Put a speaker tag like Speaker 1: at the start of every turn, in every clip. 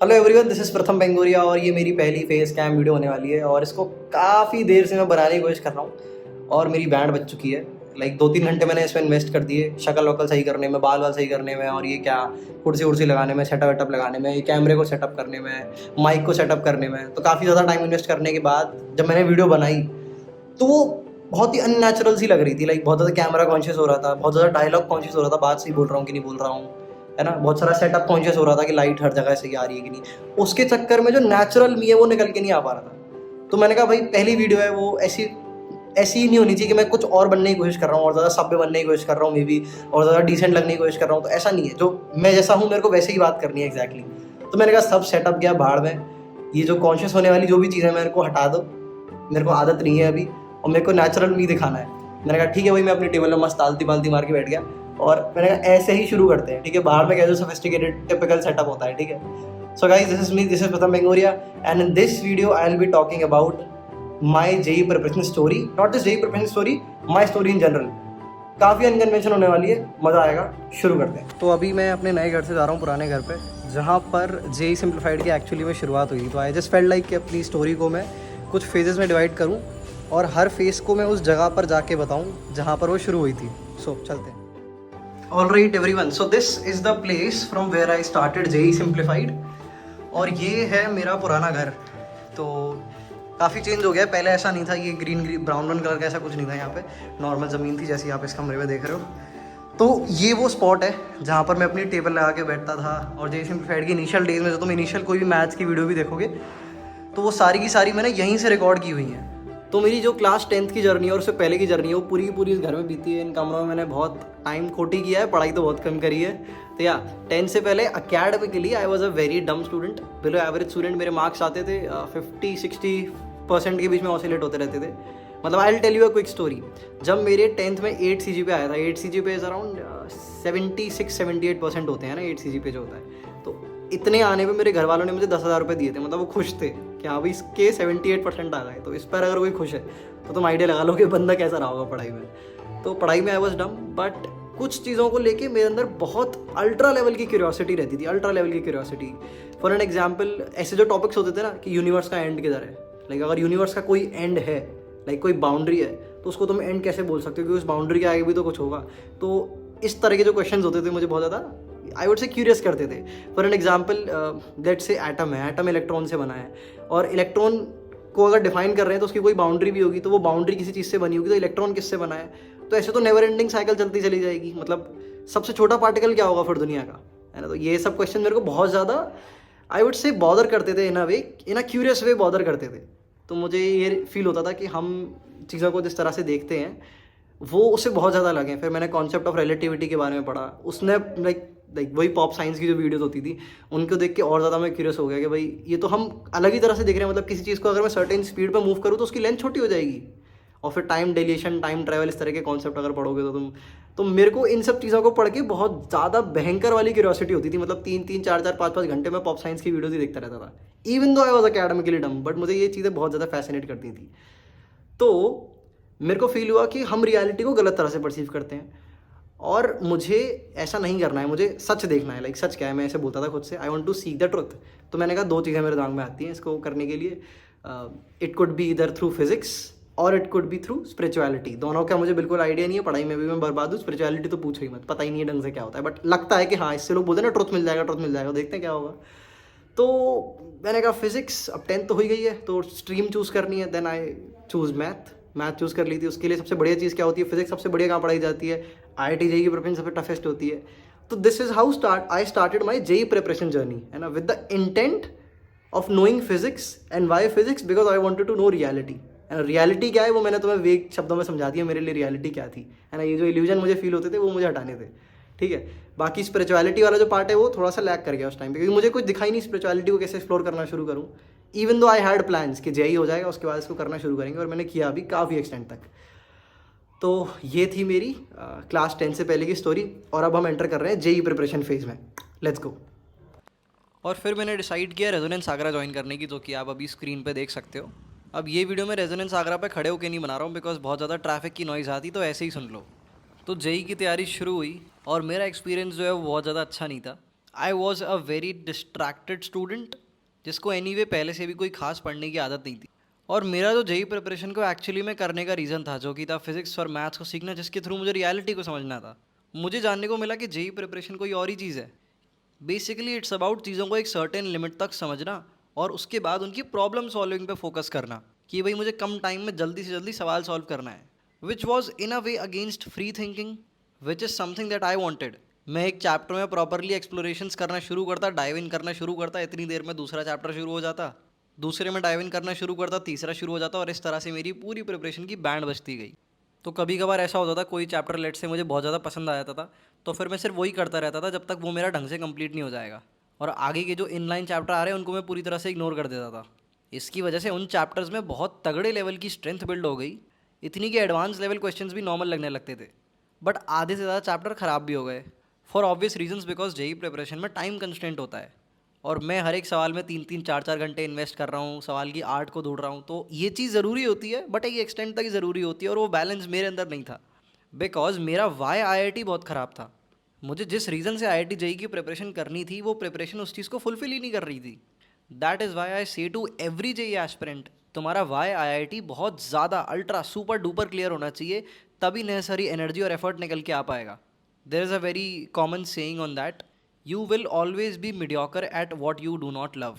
Speaker 1: Hello everyone, this is प्रथम बेंगोरिया और ये मेरी पहली फेस कैम वीडियो होने वाली है और इसको काफ़ी देर से मैं बनाने की कोशिश कर रहा हूँ और मेरी बैंड बच चुकी है। लाइक 2-3 घंटे मैंने इसमें इन्वेस्ट कर दिए, शक्ल वक्ल सही करने में, बाल वाल सही करने में और ये क्या कुर्सी उर्सी लगाने में, सेटअप वेटअप लगाने में, ये कैमरे को सेटअप करने में, माइक को सेटअप करने में। तो काफ़ी ज़्यादा टाइम इन्वेस्ट करने के बाद जब मैंने वीडियो बनाई तो वो बहुत ही अननेचुरल सी लग रही थी। लाइक बहुत ज़्यादा कैमरा कॉन्शियस हो रहा था, बहुत ज़्यादा डायलॉग कॉन्शियस हो रहा था, बात सही बोल रहा हूँ कि नहीं बोल रहा हूँ, है ना। बहुत सारा सेटअप कॉन्शियस हो रहा था कि लाइट हर जगह सही आ रही है कि नहीं। उसके चक्कर में जो नेचुरल मी है वो निकल के नहीं आ पा रहा था। तो मैंने कहा भाई पहली वीडियो है वो ऐसी ऐसी ही नहीं होनी चाहिए कि मैं कुछ और बनने की कोशिश कर रहा हूँ और ज़्यादा सभ्य बनने की कोशिश कर रहा हूँ मे बी, और ज़्यादा डिसेंट लगने की कोशिश कर रहा हूँ। तो ऐसा नहीं है, जो मैं जैसा हूँ मेरे को वैसे ही बात करनी है एग्जैक्टली। तो मैंने कहा सब सेटअप गया भाड़ में, ये जो कॉन्शियस होने वाली जो भी चीज़ है मेरे को हटा दो, मेरे को आदत नहीं है अभी और मेरे को नेचुरल मी दिखाना है। मैंने कहा ठीक है भाई, मैं अपनी टेबल में मस्त आलती पालती मार के बैठ गया और मैंने कहा ऐसे ही शुरू करते हैं। ठीक है, बाहर में क्या जो सोफिस्टिकेटेड टिपिकल सेटअप होता है। ठीक है, so guys this is me, this is Pratham Bengoria and in this video I will be talking about my JEE preparation story, not just JEE preparation story, my story in general. काफ़ी unconventional होने वाली है, मज़ा आएगा। शुरू करते हैं। तो अभी मैं अपने नए घर से जा रहा हूँ पुराने घर पे, जहाँ पर जेई सिंप्लीफाइड की एक्चुअली में शुरुआत हुई थी। तो आई जस्ट फेल्ट लाइक कि अपनी स्टोरी को मैं कुछ फेजेस में डिवाइड करूँ और हर फेस को मैं उस जगह पर जाके बताऊँ जहाँ पर वो शुरू हुई थी। सो चलते हैं। Alright everyone, so this is the place from where I started JEE simplified और ये है मेरा पुराना घर। तो काफ़ी चेंज हो गया है, पहले ऐसा नहीं था। ये ग्रीन ब्राउन ब्राउन कलर का ऐसा कुछ नहीं था। यहाँ पे नॉर्मल ज़मीन थी जैसी आप इस कमरे में देख रहे हो। तो ये वो स्पॉट है जहाँ पर मैं अपनी टेबल लगा के बैठता था। और जेई सिंप्लीफाइड की इनिशियल डेज में, जो तुम इनिशियल कोई भी मैथ्स की वीडियो भी देखोगे तो वो सारी की सारी मैंने यहीं से रिकॉर्ड की हुई हैं। तो मेरी जो क्लास 10th की जर्नी है और उससे पहले की जर्नी है वो पूरी की पूरी इस घर में बीती है। इन कमरों में मैंने बहुत टाइम खोटी किया है, पढ़ाई तो बहुत कम करी है। तो या 10 से पहले academically I was a very डम स्टूडेंट, बिलो एवरेज स्टूडेंट। मेरे मार्क्स आते थे 50-60% के बीच में ऑसिलेट होते रहते थे। मतलब I will tell you a quick story. जब मेरे 10th में 8 CGPA आया था, 8 CGPA इज अराउंड 76-78% होते हैं ना 8 CGPA जो होता है। तो इतने आने पे मेरे घर वालों ने मुझे 10,000 रुपये दिए थे। मतलब वो खुश थे कि हाँ भाई इसके 78% आ गए। तो इस पर अगर कोई खुश है तो तुम आइडिया लगा लो कि बंदा कैसा रहा होगा पढ़ाई में। तो पढ़ाई में आई वॉज डम, बट कुछ चीज़ों को लेके मेरे अंदर बहुत अल्ट्रा लेवल की क्यूरियोसिटी रहती थी, अल्ट्रा लेवल की क्यूरियोसिटी। फॉर एन एग्जाम्पल, ऐसे जो टॉपिक्स होते थे ना कि यूनिवर्स का एंड किधर है। लाइक अगर यूनिवर्स का कोई एंड है, लाइक कोई बाउंड्री है, तो उसको तुम एंड कैसे बोल सकते हो, क्योंकि उस बाउंड्री के आगे भी तो कुछ होगा। तो इस तरह के जो क्वेश्चंस होते थे मुझे बहुत ज़्यादा आई वुड से क्यूरियस करते थे। For an example, let's say atom है, एटम इलेक्ट्रॉन से बना है और इलेक्ट्रॉन को अगर डिफाइन कर रहे हैं तो उसकी कोई बाउंड्री भी होगी। तो वो बाउंड्री किसी चीज़ से बनी होगी, तो इलेक्ट्रॉन किससे बना है। तो ऐसे तो नेवर एंडिंग साइकिल चलती चली जाएगी। मतलब सबसे छोटा पार्टिकल क्या होगा फिर दुनिया का, है ना। तो ये सब क्वेश्चन मेरे को बहुत ज़्यादा आई वुड से बॉदर करते थे, इन अ क्यूरियस वे बॉदर करते थे। तो मुझे ये फील होता था कि हम चीज़ों को जिस तरह से देखते हैं वो उससे बहुत ज़्यादा अलग है। फिर मैंने कॉन्सेप्ट ऑफ रिलेटिविटी के बारे में पढ़ा। उसने लाइक वही पॉप साइंस की जो वीडियोस होती थी उनको देख के और ज़्यादा मैं क्यूरियस हो गया कि भाई ये तो हम अलग ही तरह से देख रहे हैं। मतलब किसी चीज़ को अगर मैं सर्टेन स्पीड पे मूव करूँ तो उसकी लेंथ छोटी हो जाएगी। और फिर टाइम डिलेशन, टाइम ट्रैवल, इस तरह के कॉन्सेप्ट अगर पढ़ोगे तो तुम, तो मेरे को इन सब चीज़ों को पढ़ के बहुत ज़्यादा भयंकर वाली क्यूरियोसिटी होती थी। मतलब 3-3, 4-4, 5-5 घंटे में पॉप साइंस की वीडियोज ही देखता रहता था। Even though I was academically डम, बट मुझे ये चीज़ें बहुत ज़्यादा फैसिनेट करती थी। तो मेरे को फील हुआ कि हम रियलिटी को गलत तरह से परसीव करते हैं और मुझे ऐसा नहीं करना है, मुझे सच देखना है। लाइक सच क्या है, मैं ऐसे बोलता था खुद से, I want to seek the truth. तो मैंने कहा दो चीज़ें मेरे दिमाग में आती हैं इसको करने के लिए। इट कुड बी इधर थ्रू फिजिक्स और it could be through spirituality. दोनों का मुझे बिल्कुल आइडिया नहीं है, पढ़ाई में भी मैं बर्बाद हूँ। स्पिरिचुअलिटी तो पूछो ही मत, पता ही नहीं है ढंग से क्या होता है, बट लगता है कि हाँ इससे लोग बोलते हैं ना ट्रुथ मिल जाएगा, ट्रुथ मिल जाएगा, देखते हैं क्या होगा। तो मैंने कहा फिजिक्स, अब 10th तो हो ही गई है तो स्ट्रीम चूज़ करनी है। Then I choose math choose कर ली थी। उसके लिए सबसे बढ़िया चीज़ क्या होती है, फिजिक्स सबसे बढ़िया कहाँ पढ़ाई जाती है, IIT जेई की प्रिपरेशन सबसे टफेस्ट होती है। तो this is how I started my JEE preparation journey, है ना, with the intent of knowing physics and why physics, because I wanted to know reality. And reality क्या है वो मैंने तुम्हें वेग शब्दों में समझा दिया, मेरे लिए रियलिटी क्या थी, है ना। ये जो इल्यूजन मुझे फील होते थे वो मुझे हटाने थे, ठीक है। बाकी स्पिरिचुअलिटी वाला जो पार्ट है वो थोड़ा सा लैक कर गया उस टाइम पे, क्योंकि मुझे कुछ दिखाई नहीं स्पिरिचुअलिटी को कैसे एक्सप्लोर करना शुरू करूँ। Even though I had plans कि जेई हो जाएगा उसके बाद इसको करना शुरू करेंगे, और मैंने किया अभी काफ़ी एक्सटेंट तक। तो ये थी मेरी क्लास 10 से पहले की स्टोरी और अब हम एंटर कर रहे हैं जेई प्रिपरेशन फेज़ में। Let's go. और फिर मैंने डिसाइड किया रेजोनेंस आगरा ज्वाइन करने की, जो कि आप अभी स्क्रीन पे देख सकते हो। अब ये वीडियो मैं रेजोनेंस आगरा पे खड़े होकर नहीं बना रहा हूँ, बिकॉज बहुत ज़्यादा ट्रैफिक की नॉइज़ आती, तो ऐसे ही सुन लो। तो जेई की तैयारी शुरू हुई और मेरा एक्सपीरियंस जो है वो बहुत ज़्यादा अच्छा नहीं था। I was a very distracted student जिसको एनीवे पहले से भी कोई खास पढ़ने की आदत नहीं थी। और मेरा जो जेई प्रिपरेशन को एक्चुअली में करने का रीज़न था जो कि था फिजिक्स और मैथ्स को सीखना, जिसके थ्रू मुझे रियलिटी को समझना था। मुझे जानने को मिला कि जेई प्रिपरेशन कोई और ही चीज़ है। बेसिकली इट्स अबाउट चीज़ों को एक सर्टेन लिमिट तक समझना और उसके बाद उनकी प्रॉब्लम सॉल्विंग पे फोकस करना कि भाई मुझे कम टाइम में जल्दी से जल्दी सवाल सॉल्व करना है, which was in a way against free thinking, which is something that I wanted. मैं एक चैप्टर में प्रॉपरली एक्सप्लोरेशंस करना शुरू करता, डाइव इन करना शुरू करता, इतनी देर में दूसरा चैप्टर शुरू हो जाता, दूसरे में डाइव इन करना शुरू करता, तीसरा शुरू हो जाता, और इस तरह से मेरी पूरी प्रिपरेशन की बैंड बजती गई। तो कभी कभार ऐसा होता था कोई चैप्टर लेट से मुझे बहुत ज़्यादा पसंद आ जाता था, तो फिर मैं सिर्फ वही करता रहता था जब तक वो मेरा ढंग से कंप्लीट नहीं हो जाएगा, और आगे के जो इनलाइन चैप्टर आ रहे हैं उनको मैं पूरी तरह से इग्नोर कर देता था। इसकी वजह से उन चैप्टर्स में बहुत तगड़े लेवल की स्ट्रेंथ बिल्ड हो गई, इतनी कि एडवांस लेवल क्वेश्चंस भी नॉर्मल लगने लगते थे। बट आधे से ज़्यादा चैप्टर ख़राब भी हो गए for obvious reasons, because JEE preparation में टाइम कंस्टेंट होता है और मैं हर एक सवाल में 3-3 4-4 घंटे इन्वेस्ट कर रहा हूँ, सवाल की आर्ट को ढूंढ रहा हूँ। तो ये चीज़ ज़रूरी होती है बट एक एक्सटेंड तक ही ज़रूरी होती है, और वो बैलेंस मेरे अंदर नहीं था बिकॉज मेरा वाई आईआईटी बहुत ख़राब था। मुझे जिस रीज़न से आईआईटी जेई की प्रिपरेशन करनी थी वो प्रिपरेशन उस चीज़ को फुलफिल ही नहीं कर रही थी। दैट इज़ वाई आई से टू एवरी जेई एस्पिरेंट, तुम्हारा वाई आईआईटी बहुत ज़्यादा अल्ट्रा सुपर डुपर क्लियर होना चाहिए, तभी नेसेसरी एनर्जी और एफर्ट निकल के आ पाएगा। There is a very common saying on that, you will always be mediocre at what you do not love.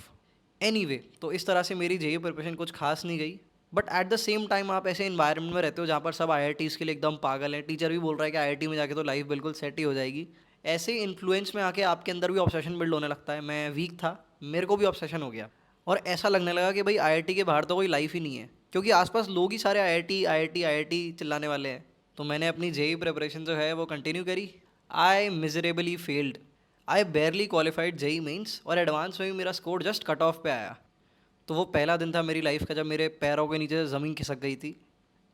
Speaker 1: Anyway, तो इस तरह से मेरी जेई प्रिपरेशन कुछ खास नहीं गई। But at the same time आप ऐसे इन्वायरमेंट में रहते हो जहाँ पर सब आईआईटीज़ के लिए एकदम पागल हैं, टीचर भी बोल रहा है कि आईआईटी में जाके तो लाइफ बिल्कुल सेट ही हो जाएगी। ऐसे इन्फ्लुएंस में आके आपके अंदर भी ऑब्सेशन बिल्ड होने लगता है। मैं वीक था, मेरे को भी ऑब्सेशन हो गया और ऐसा लगने लगा कि भाई आईआईटी के बाहर तो कोई लाइफ ही नहीं है, क्योंकि आसपास लोग ही सारे आईआईटी आईआईटी आईआईटी चिल्लाने वाले हैं। तो मैंने अपनी जेई प्रिपरेशन जो है वो कंटिन्यू करी। I miserably failed. I barely qualified JEE Mains और एडवांस में भी मेरा स्कोर जस्ट कट ऑफ पे आया। तो वो पहला दिन था मेरी लाइफ का जब मेरे पैरों के नीचे से ज़मीन खिसक गई थी।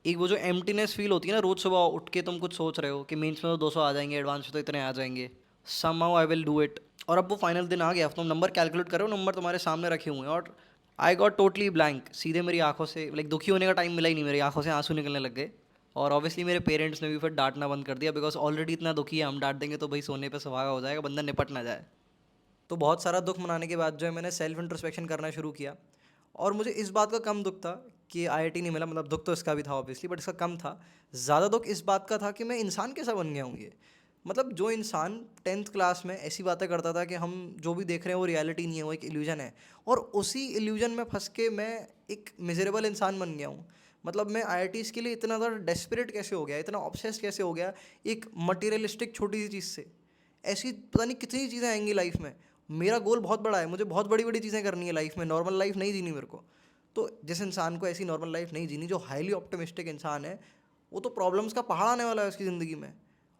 Speaker 1: एक वो जो एम्प्टीनेस फील होती है ना, रोज़ सुबह उठ के तुम कुछ सोच रहे हो कि मेंस में तो 200 आ जाएंगे, एडवांस में तो इतने आ जाएंगे, somehow I will do it. और अब वो फाइनल दिन आ गया, तुम नंबर कैलकुलेट करो, नंबर तुम्हारे सामने रखे हुए हैं और आई गॉट टोटली ब्लैंक। सीधे मेरी आंखों से लाइक दुखी होने का टाइम मिला ही नहीं, मेरी आंखों से आंसू निकलने लग गए। और ऑब्वियसली मेरे पेरेंट्स ने भी फिर डांटना बंद कर दिया, बिकॉज ऑलरेडी इतना दुखी है, हम डांट देंगे तो भाई सोने पे सुहागा हो जाएगा, बंदा निपट ना जाए। तो बहुत सारा दुख मनाने के बाद जो है मैंने सेल्फ इंट्रोस्पेक्शन करना शुरू किया। और मुझे इस बात का कम दुख था कि आईआईटी नहीं मिला, मतलब दुख तो इसका भी था ऑब्वियसली, बट इसका कम था। ज़्यादा दुख इस बात का था कि मैं इंसान कैसा बन गया हूँ ये। मतलब जो इंसान 10th क्लास में ऐसी बातें करता था कि हम जो भी देख रहे हैं वो रियलिटी नहीं है, वो एक इल्यूजन है, और उसी इल्यूजन में फंस के मैं एक मिजरेबल इंसान बन गया हूँ। मतलब मैं आईआईटीज़ के लिए इतना ज़्यादा डेस्परेट कैसे हो गया, इतना ऑब्सेस्ड कैसे हो गया एक मटीरियलिस्टिक छोटी सी चीज़ से। ऐसी पता नहीं कितनी चीज़ें आएंगी लाइफ में। मेरा गोल बहुत बड़ा है, मुझे बहुत बड़ी बड़ी चीज़ें करनी है लाइफ में, नॉर्मल लाइफ नहीं जीनी मेरे को। तो जिस इंसान को ऐसी नॉर्मल लाइफ नहीं जीनी, जो हाईली ऑप्टिमिस्टिक इंसान है, वो तो प्रॉब्लम्स का पहाड़ आने वाला है उसकी ज़िंदगी में,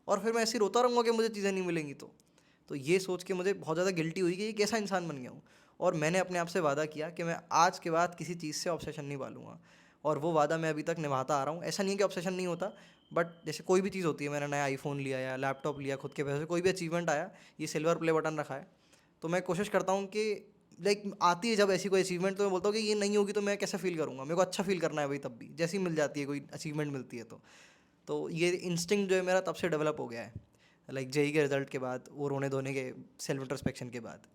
Speaker 1: और फिर मैं ऐसे ही रोता रहूँगा कि मुझे चीज़ें नहीं मिलेंगी। तो ये सोच के मुझे बहुत ज़्यादा गिल्टी हुई कि ये कैसा इंसान बन गया हूँ। और मैंने अपने आप से वादा किया कि मैं आज के बाद किसी चीज़ से ऑब्सेशन नहीं पालूंगा, और वो वादा मैं अभी तक निभाता आ रहा हूँ। ऐसा नहीं है कि ऑब्सेशन नहीं होता, बट जैसे कोई भी चीज़ होती है, मैंने नया आईफोन लिया या लैपटॉप लिया खुद के पैसे से, कोई भी अचीवमेंट आया, ये सिल्वर प्ले बटन रखा है, तो मैं कोशिश करता हूँ कि लाइक आती है जब ऐसी कोई अचीवमेंट, तो मैं बोलता हूँ कि ये नहीं होगी तो मैं कैसे फील करूँगा, मेरे को अच्छा फील करना है भाई, तब भी जैसी मिल जाती है कोई अचीवमेंट मिलती है तो ये इंस्टिंक्ट जो है मेरा तब से डेवलप हो गया है। लाइक जेई के रिजल्ट के बाद, वो रोने धोने के सेल्फ इंट्रोस्पेक्शन के बाद,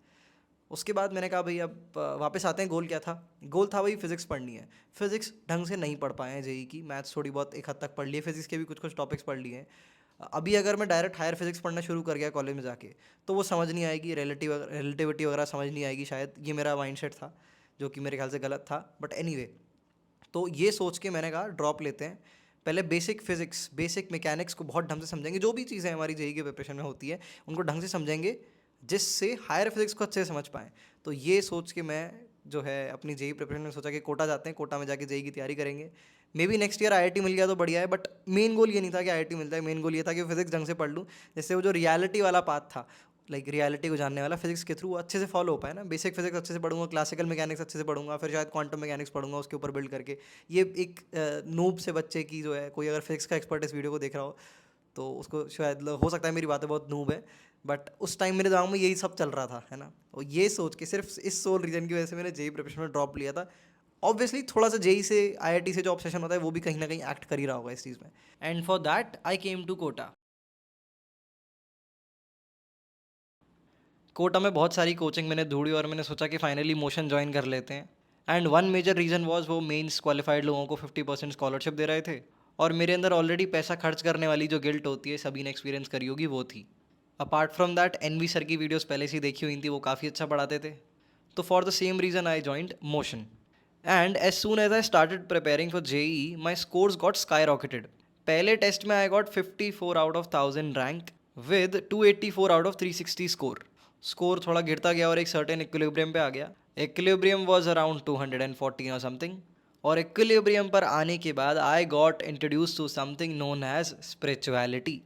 Speaker 1: उसके बाद मैंने कहा भाई अब वापस आते हैं। गोल क्या था? गोल था भाई फिज़िक्स पढ़नी है। फिज़िक्स ढंग से नहीं पढ़ पाए हैं जेई की, मैथ्स थोड़ी बहुत एक हद तक पढ़ लिए, फिज़िक्स के भी कुछ कुछ टॉपिक्स पढ़ लिए हैं। अभी अगर मैं डायरेक्ट हायर फिज़िक्स पढ़ना शुरू कर गया कॉलेज में जाके, तो वो समझ नहीं आएगी, रिलेटिविटी वगैरह समझ नहीं आएगी शायद। ये मेरा माइंडसेट था जो कि मेरे ख्याल से गलत था, बट एनीवे, तो ये सोच के मैंने कहा ड्रॉप लेते हैं। पहले बेसिक फिजिक्स, बेसिक मैकेनिक्स को बहुत ढंग से समझेंगे, जो भी चीज़ें हमारी जेई के प्रिपरेशन में होती है उनको ढंग से समझेंगे, जिससे हायर फिजिक्स को अच्छे से समझ पाएँ। तो ये सोच के मैं जो है अपनी जेई प्रिपरेशन में सोचा कि कोटा जाते हैं, कोटा में जाके जेई की तैयारी करेंगे। Maybe next year IIT मिल गया तो बढ़िया है, बट मेन गोल ये नहीं था कि आईआईटी मिल जाए, मेन गोल ये था कि फिजिक्स ढंग से पढ़ लूँ, जिससे वो जो रियलिटी वाला पाथ था, लाइक रियलिटी को जानने वाला, फिजिक्स के थ्रू अच्छे से फॉलो हो पाए ना। बेसिक फिजिक्स अच्छे से पढ़ूंगा, क्लासिकल मैकेनिक्स अच्छे से पढ़ूंगा, फिर शायद क्वांटम मैकेनिक्स पढ़ूंगा उसके ऊपर बिल्ड करके। ये एक नूब से बच्चे की जो है, कोई अगर फिजिक्स का एक्सपर्ट इस वीडियो को देख रहा हो तो उसको शायद हो सकता है मेरी बातें बहुत नूब है, बट उस टाइम मेरे दिमाग में यही सब चल रहा था, है ना। और ये सोच के सिर्फ इस सोल रीज़न की वजह से मैंने जेई प्रिपरेशन में ड्रॉप लिया था। ऑब्वियसली थोड़ा सा जेई से आईआईटी से जो ऑब्सेशन होता है वो भी कहीं ना कहीं एक्ट कर ही रहा होगा इस चीज़ में। And for that I came to Kota. Kota में बहुत सारी कोचिंग मैंने ढूंढी और मैंने सोचा कि फाइनली मोशन ज्वाइन कर लेते हैं। And one major reason was वो मेंस क्वालिफाइड लोगों को 50% स्कॉलरशिप दे रहे थे और मेरे अंदर ऑलरेडी पैसा खर्च करने वाली जो गिल्ट होती है, सभी ने एक्सपीरियंस करी होगी, वो थी। Apart from that NV sir की वीडियोस पहले से ही देखी हुई थी, वो काफ़ी अच्छा पढ़ाते थे। तो for the same reason I joined Motion. And as soon as I started preparing for JEE my scores got sky rocketed. पहले टेस्ट में I got 54 out of 1000 rank with 284 out of 360 score. Score थोड़ा गिरता गया और एक certain equilibrium पे आ गया। Equilibrium was around 214 और समथिंग। और इक्विलिब्रियम पर आने के बाद I got introduce to something known as spirituality.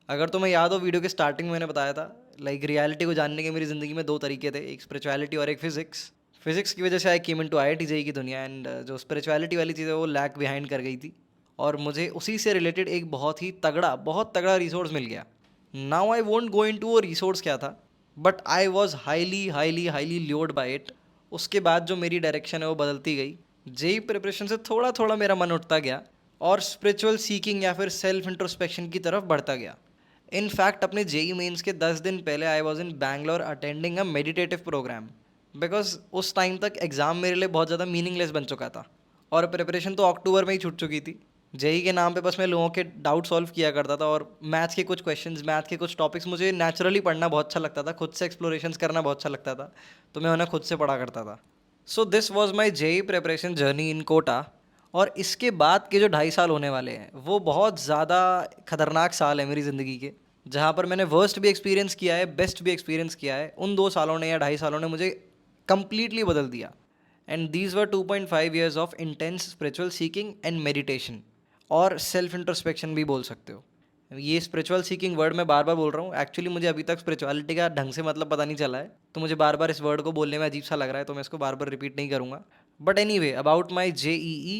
Speaker 1: अगर तुम्हें याद हो, वीडियो के स्टार्टिंग में मैंने बताया था लाइक रियलिटी को जानने के मेरी ज़िंदगी में दो तरीके थे, एक स्पिरिचुअलिटी और एक फिजिक्स। फिजिक्स की वजह से आई केम इन टू IIT जेई की दुनिया, एंड जो स्पिरिचुअलिटी वाली चीज़ है वो लैग बिहाइंड कर गई थी और मुझे उसी से रिलेटेड एक बहुत तगड़ा रिसोर्स मिल गया। Now I won't go into वो रिसोर्स क्या था, but I was highly lured by it. उसके बाद जो मेरी डायरेक्शन है वो बदलती गई। जेई प्रिपरेशन से थोड़ा थोड़ा मेरा मन उठता गया और स्पिरिचुअल सीकिंग या फिर सेल्फ इंट्रोस्पेक्शन की तरफ बढ़ता गया। इनफैक्ट अपने जेई मेंस के 10 दिन पहले I was in Bangalore attending a meditative program, because उस टाइम तक एग्ज़ाम मेरे लिए बहुत ज़्यादा मीनिंगलेस बन चुका था और प्रिपरेशन तो अक्टूबर में ही छूट चुकी थी। जेई के नाम पे बस मैं लोगों के डाउट सॉल्व किया करता था और मैथ्स के कुछ क्वेश्चंस, मैथ के कुछ टॉपिक्स मुझे नेचुरली पढ़ना बहुत अच्छा लगता था, खुद से एक्सप्लोरेशंस करना बहुत अच्छा लगता था, तो मैं उन्हें खुद से पढ़ा करता था। So this was my JEE preparation journey in Kota. और इसके बाद के जो 2.5 साल होने वाले हैं वो बहुत ज़्यादा खतरनाक साल है मेरी ज़िंदगी के, जहाँ पर मैंने वर्स्ट भी एक्सपीरियंस किया है, बेस्ट भी एक्सपीरियंस किया है। उन 2 सालों ने या 2.5 सालों ने मुझे कंप्लीटली बदल दिया। And these were 2.5 years of intense spiritual seeking and meditation, और सेल्फ इंट्रोस्पेक्शन भी बोल सकते हो। ये स्पिरिचुअल सीकिंग वर्ड मैं बार बार बोल रहा हूँ, एक्चुअली मुझे अभी तक स्पिरिचुअलिटी का ढंग से मतलब पता नहीं चला है, तो मुझे बार बार इस वर्ड को बोलने में अजीब सा लग रहा है, तो मैं इसको बार बार रिपीट नहीं करूँगा। But any way, about my JEE,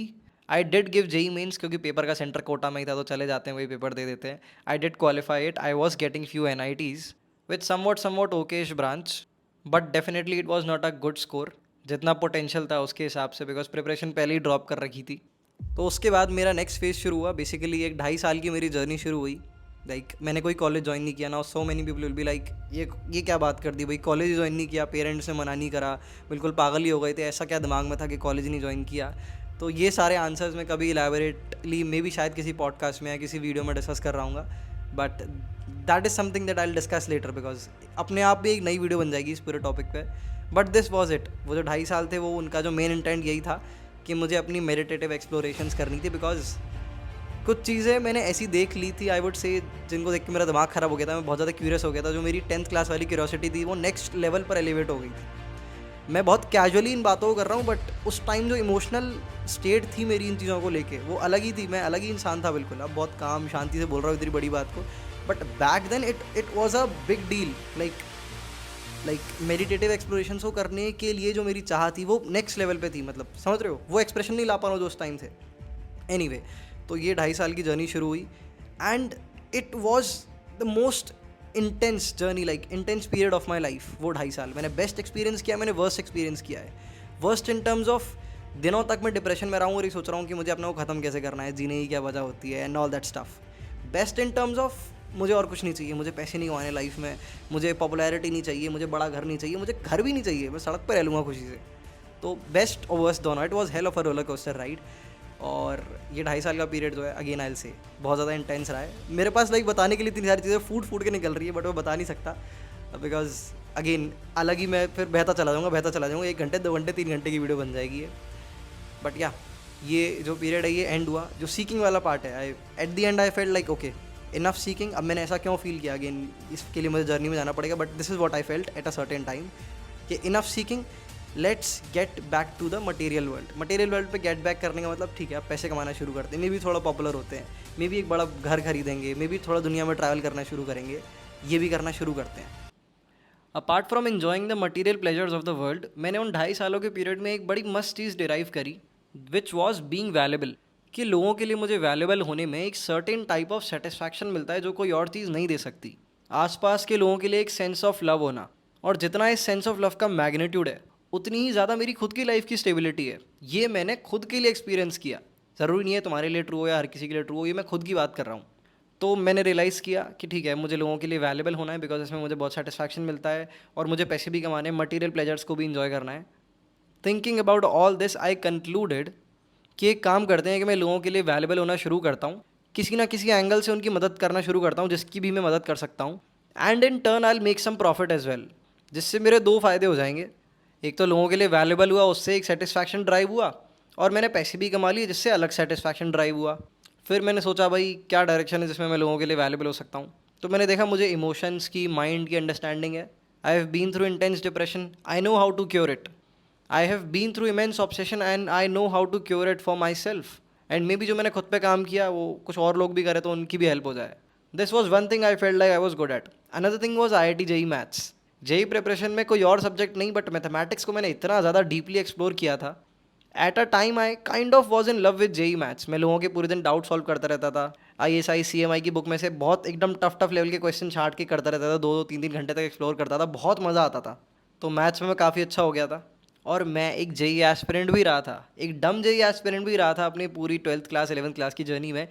Speaker 1: I did give JEE mains, क्योंकि पेपर का सेंटर कोटा में ही था तो चले जाते हैं, वही पेपर दे देते हैं। I did qualify it, I was getting few NITs with somewhat Okesh branch, but definitely it was not a good score जितना पोटेंशियल था उसके हिसाब से, बिकॉज प्रिपरेशन पहले ही ड्रॉप कर रखी थी। तो उसके बाद मेरा नेक्स्ट फेज शुरू हुआ। बेसिकली एक 2.5 साल की मेरी जर्नी शुरू हुई। लाइक मैंने कोई कॉलेज ज्वाइन नहीं किया ना, so many people will be like ये क्या बात कर दी भाई, कॉलेज ज्वाइन नहीं किया, पेरेंट्स ने मना नहीं करा, बिल्कुल पागल ही हो गए थे, ऐसा क्या दिमाग में था कि कॉलेज नहीं ज्वाइन किया। तो ये सारे आंसर्स मैं कभी इलेबोरेटली मे बी शायद किसी पॉडकास्ट में या किसी वीडियो में डिस्कस कर रहा हूँ, but that is something that I will discuss later, because अपने आप भी एक नई वीडियो बन जाएगी इस पूरे टॉपिक पे। But this was it. वो जो 2.5 साल थे वो उनका जो मेन इंटेंट यही था कि मुझे अपनी मेडिटेटिव एक्सप्लोरेशंस करनी थी, बिकॉज कुछ चीज़ें मैंने ऐसी देख ली थी, आई वुड से, जिनको देख के मेरा दिमाग ख़राब हो गया था, मैं बहुत ज़्यादा क्यूरियस हो गया था। जो मेरी 10th क्लास वाली क्यूरियोसिटी थी वो नेक्स्ट लेवल पर एलिवेट हो गई थी। मैं बहुत कैजुअली इन बातों को कर रहा हूँ, बट उस टाइम जो इमोशनल स्टेट थी मेरी इन चीज़ों को लेके वो अलग ही थी। मैं अलग ही इंसान था बिल्कुल। अब बहुत काम शांति से बोल रहा हूँ इतनी बड़ी बात को, but back then it was a big deal. Like meditative exploration को करने के लिए जो मेरी चाह थी वो नेक्स्ट लेवल पे थी, मतलब समझ रहे हो, वो एक्सप्रेशन नहीं ला पा रहा हूँ जो उस टाइम थे। एनीवे, तो ये 2.5 साल की जर्नी शुरू हुई and it was the most intense journey, like intense period of my life. वो 2.5 साल मैंने बेस्ट एक्सपीरियंस किया, मैंने वर्स्ट एक्सपीरियंस किया है। वर्स्ट इन टर्म्स ऑफ दिनों तक मैं डिप्रेशन में रहा हूँ और ये सोच रहा हूँ कि मुझे अपने को ख़त्म कैसे करना है, जीने की क्या वजह होती है and all that stuff. Best in terms of मुझे और कुछ नहीं चाहिए, मुझे पैसे नहीं कमाने लाइफ में, मुझे पॉपुलैरिटी नहीं चाहिए, मुझे बड़ा घर नहीं चाहिए, मुझे घर भी नहीं चाहिए, मैं सड़क पर रह लूँगा खुशी से। तो बेस्ट और वर्स्ट दोनों। It was hell of a roller coaster ride. और ये 2.5 साल का पीरियड जो है, अगेन आई से बहुत ज़्यादा इंटेंस रहा है मेरे पास। लाइक बताने के लिए इतनी सारी चीज़ें फूट के निकल रही है, बट मैं बता नहीं सकता, बिकॉज अगेन अलग ही मैं फिर बहता चला जाऊँगा 1 घंटे 2 घंटे 3 घंटे की वीडियो बन जाएगी ये। बट या ये जो पीरियड है ये एंड हुआ। जो सीकिंग वाला पार्ट है, I at the end I felt like okay enough seeking. अब मैंने ऐसा क्यों फील किया, अगेन इसके लिए मुझे जर्नी में जाना पड़ेगा, but this is what I felt at a certain time कि enough seeking, let's get back to the material world. Material world पे गेट बैक करने का मतलब ठीक है, आप पैसे कमाना शुरू करते हैं, मे भी थोड़ा पॉपुलर होते हैं, मे भी एक बड़ा घर खरीदेंगे, मे भी थोड़ा दुनिया में ट्रैवल करना शुरू करेंगे, ये भी करना शुरू करते हैं। Apart from enjoying the material pleasures of the world, मैंने उन 2.5 सालों के पीरियड में एक बड़ी मस्त चीज़ डिराइव करी, विच वॉज बींग वैल्यूबल। कि लोगों के लिए मुझे वैल्यूबल होने में एक सर्टेन टाइप ऑफ सेटिस्फैक्शन मिलता है जो कोई और चीज़ नहीं दे सकती। आसपास के लोगों के लिए एक सेंस ऑफ लव होना, और जितना इस सेंस ऑफ लव का मैग्नीट्यूड है उतनी ही ज़्यादा मेरी खुद की लाइफ की स्टेबिलिटी है। ये मैंने खुद के लिए एक्सपीरियंस किया। ज़रूरी नहीं है तुम्हारे लिए ट्रू हो या हर किसी के लिए ट्रू हो, ये मैं खुद की बात कर रहा हूँ। तो मैंने रियलाइज़ किया कि ठीक है, मुझे लोगों के लिए वैल्यूबल होना है, बिकॉज इसमें मुझे बहुत सेटिस्फैक्शन मिलता है और मुझे पैसे भी कमाने हैं, मटीरियल प्लेजर्स को भी इंजॉय करना है। Thinking about all this I concluded कि एक काम करते हैं कि मैं लोगों के लिए वैल्यूबल होना शुरू करता हूँ, किसी ना किसी एंगल से उनकी मदद करना शुरू करता हूँ जिसकी भी मैं मदद कर सकता हूँ, and in turn I make some profit as well, जिससे मेरे दो फ़ायदे हो जाएंगे। एक तो लोगों के लिए वैल्यूबल हुआ, उससे एक सेटिस्फैक्शन ड्राइव हुआ, और मैंने पैसे भी कमा लिए जिससे अलग सेटिस्फैक्शन ड्राइव हुआ। फिर मैंने सोचा भाई क्या डायरेक्शन है जिसमें मैं लोगों के लिए वैल्यूबल हो सकता हूँ। तो मैंने देखा मुझे इमोशंस की, माइंड की अंडरस्टैंडिंग है। I have been through intense depression, I know how to cure it. I have been through immense obsession and I know how to cure it for my self. And maybe जो मैंने खुद पे काम किया वो कुछ और लोग भी करे तो उनकी भी हेल्प हो जाए। This was one thing I felt like I was good at. Another thing was IIT JEE maths. JEE preparation में कोई और सब्जेक्ट नहीं, बट मैथमेटिक्स को मैंने इतना ज़्यादा डीपली एक्सप्लोर किया था। At a time I kind of was in love with JEE maths. मैं लोगों के पूरे दिन डाउट सॉल्व करता रहता था। ISI CMI की बुक में से बहुत एकदम टफ लेवल के क्वेश्चन छाट के करता रहता था, 2-3 घंटे तक एक्सप्लोर करता था, बहुत मज़ा आता था। तो मैथ्स में मैं काफ़ी अच्छा हो गया था। और मैं एक JEE एस्पिरेंट भी रहा था, एक डम JEE एस्पिरेंट भी रहा था अपनी पूरी 12th क्लास 11th क्लास की जर्नी में,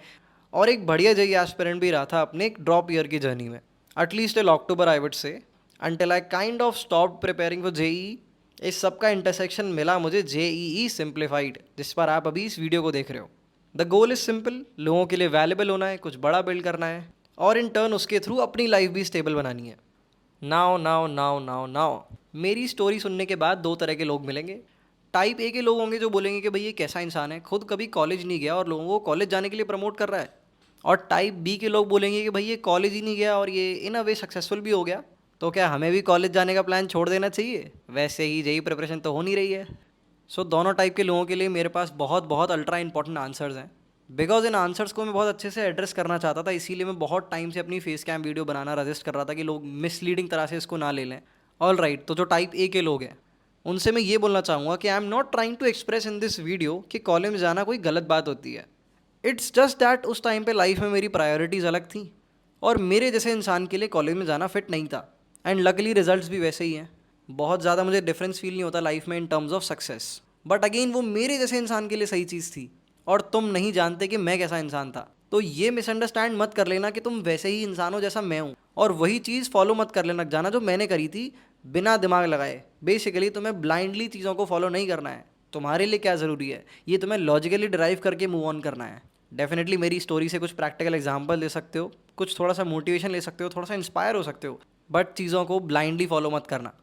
Speaker 1: और एक बढ़िया JEE एस्पिरेंट भी रहा था अपने एक ड्रॉप ईयर की जर्नी में। At least till October I would say, until I kind of stop preparing for JEE। इस सब का इंटरसेक्शन मिला मुझे JEE सिंप्लीफाइड, जिस पर आप अभी इस वीडियो को देख रहे हो। द गोल इज सिंपल, लोगों के लिए वैल्यूबल होना है, कुछ बड़ा बिल्ड करना है, और इन टर्न उसके थ्रू अपनी लाइफ भी स्टेबल बनानी है। Now now now now now मेरी स्टोरी सुनने के बाद दो तरह के लोग मिलेंगे। टाइप ए के लोग होंगे जो बोलेंगे कि भाई ये कैसा इंसान है, खुद कभी कॉलेज नहीं गया और लोगों को कॉलेज जाने के लिए प्रमोट कर रहा है। और टाइप बी के लोग बोलेंगे कि भाई ये कॉलेज ही नहीं गया और ये इन अ वे सक्सेसफुल भी हो गया, तो क्या हमें भी कॉलेज जाने का प्लान छोड़ देना चाहिए? वैसे ही JEE प्रिपरेशन तो हो नहीं रही है। सो दोनों टाइप के लोगों के लिए मेरे पास बहुत बहुत अल्ट्रा इंपॉर्टेंट आंसर्स हैं। बिकॉज इन आंसर्स को मैं बहुत अच्छे से एड्रेस करना चाहता था, इसीलिए मैं बहुत टाइम से अपनी फेस कैम वीडियो बनाना रजिस्ट कर रहा था कि लोग मिसलीडिंग तरह से इसको ना ले लें। ऑल राइट, तो जो टाइप ए के लोग हैं उनसे मैं ये बोलना चाहूँगा कि I am not trying to express in this video कि कॉलेज में जाना कोई गलत बात होती है। इट्स जस्ट दैट उस टाइम पे लाइफ में मेरी प्रायोरिटीज़ अलग थी और मेरे जैसे इंसान के लिए कॉलेज में जाना फिट नहीं था। एंड लकली रिजल्ट्स भी वैसे ही हैं। बहुत ज़्यादा मुझे डिफरेंस फील नहीं होता लाइफ में in terms of success, but again वो मेरे जैसे इंसान के लिए सही चीज़ थी और तुम नहीं जानते कि मैं कैसा इंसान था। तो ये मिसअंडरस्टैंड मत कर लेना कि तुम वैसे ही इंसान हो जैसा मैं हूँ, और वही चीज़ फॉलो मत कर लेना जाना जो मैंने करी थी बिना दिमाग लगाए। बेसिकली तुम्हें ब्लाइंडली चीज़ों को फॉलो नहीं करना है। तुम्हारे लिए क्या ज़रूरी है ये तुम्हें लॉजिकली ड्राइव करके मूव ऑन करना है। डेफिनेटली मेरी स्टोरी से कुछ प्रैक्टिकल एग्जाम्पल ले सकते हो, कुछ थोड़ा सा मोटिवेशन ले सकते हो, थोड़ा सा इंस्पायर हो सकते हो, बट चीज़ों को ब्लाइंडली फॉलो मत करना।